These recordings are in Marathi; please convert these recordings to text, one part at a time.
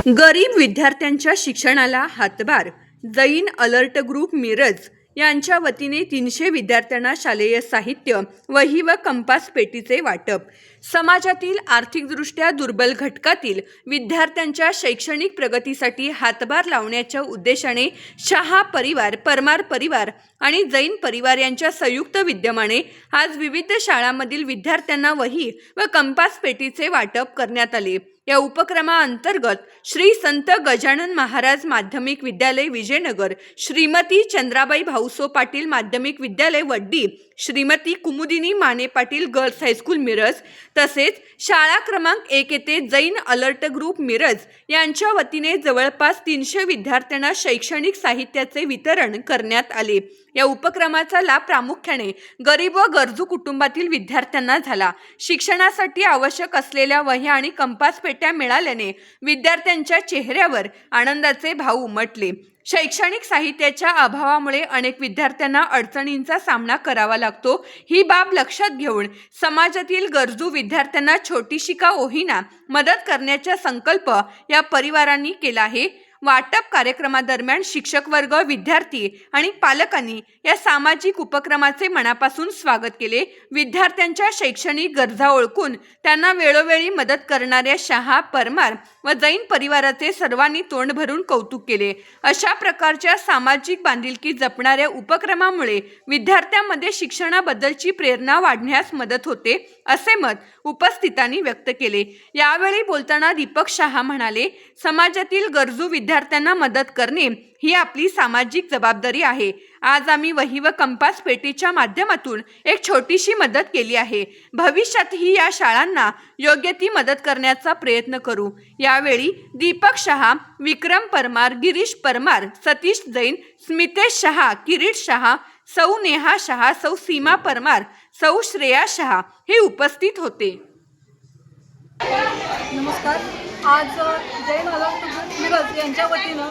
गरीब विद्यार्थ्यांच्या शिक्षणाला हातभार जैन अलर्ट ग्रुप मिरज यांच्या वतीने 300 विद्यार्थ्यांना शालेय साहित्य, वही व कंपास पेटीचे वाटप। समाजातील आर्थिकदृष्ट्या दुर्बल घटकातील विद्यार्थ्यांच्या शैक्षणिक प्रगतीसाठी हातभार लावण्याच्या उद्देशाने शहा परिवार, परमार परिवार आणि जैन परिवार यांच्या संयुक्त विद्यमाने आज विविध शाळांमधील विद्यार्थ्यांना वही व कंपास पेटीचे वाटप करण्यात आले। या उपक्रमाअंतर्गत श्री संत गजानन महाराज माध्यमिक विद्यालय विजयनगर, श्रीमती चंद्राबाई भाऊसो पाटील माध्यमिक विद्यालय वड्डी, श्रीमती कुमुदिनी माने पाटील गर्ल्स हायस्कूल मिरज तसेच शाळा क्रमांक 1 येथे जैन अलर्ट ग्रुप मिरज यांच्या वतीने जवळपास 300 विद्यार्थ्यांना शैक्षणिक साहित्याचे वितरण करण्यात आले। या उपक्रमाचा लाभ प्रामुख्याने गरीब व गरजू कुटुंबातील विद्यार्थ्यांना झाला। शिक्षणासाठी आवश्यक असलेल्या वह्या आणि कंपास पेट्या मिळाल्याने विद्यार्थ्यांच्या चेहऱ्यावर आनंदाचे भाव उमटले। शैक्षणिक साहित्याच्या अभावामुळे अनेक विद्यार्थ्यांना अडचणींचा सामना करावा लागतो। ही बाब लक्षात घेऊन समाजातील गरजू विद्यार्थ्यांना छोटीशी का होईना मदत करण्याचा संकल्प या परिवारांनी केला आहे। वाटप कार्यक्रमादरम्यान शिक्षक वर्ग, विद्यार्थी आणि पालकांनी या सामाजिक उपक्रमाचे मनापासून स्वागत केले। विद्यार्थ्यांच्या शैक्षणिक गरजा ओळखून त्यांना वेळोवेळी मदत करणाऱ्या शहा, परमार व जैन परिवाराचे सर्वांनी तोंड भरून कौतुक केले। अशा प्रकारच्या सामाजिक बांधिलकी जपणाऱ्या उपक्रमामुळे विद्यार्थ्यांमध्ये शिक्षणाबद्दलची प्रेरणा वाढण्यास मदत होते, असे मत उपस्थितांनी व्यक्त केले। यावेळी बोलताना दीपक शहा म्हणाले, समाजातील गरजू विद्यार्थ्यांना मदत करणे ही आपली सामाजिक जबाबदारी आहे। आज आम्ही वही व कंपास पेटीच्या माध्यमातून एक छोटीशी मदत केली आहे। भविष्यातही या शाळांना योग्य ती मदत करण्याचा प्रयत्न करू। यावेळी दीपक शहा, विक्रम परमार, गिरीश परमार, सतीश जैन, स्मितेश शहा, किरीट शहा, सौ नेहा शहा, सौ सीमा परमार, सौ श्रेया शहा हे उपस्थित होते। नमस्कार। आज जैन अलर्ट ग्रुप मिरज यांच्या वतीनं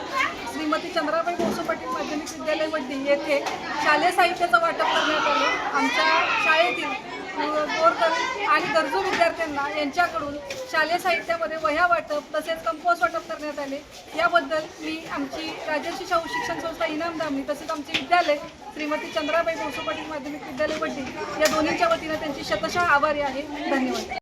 श्रीमती चंद्राबाई भाऊसो पाटील माध्यमिक विद्यालय वड्डी येथे शालेय साहित्याचं वाटप करण्यात आले। आमच्या शाळेतील गोरगरीब आणि गरजू विद्यार्थ्यांना यांच्याकडून शालेय साहित्यामध्ये वह्या वाटप तसेच कंपोस्ट वाटप करण्यात आले। याबद्दल मी आमची राजर्षी शाहू शिक्षण संस्था इनामदामनी तसेच आमचे विद्यालय श्रीमती चंद्राबाई भाऊसो पाटील माध्यमिक विद्यालय वड्डी या दोन्हींच्या वतीनं त्यांची शतशः आभारी आहे। धन्यवाद।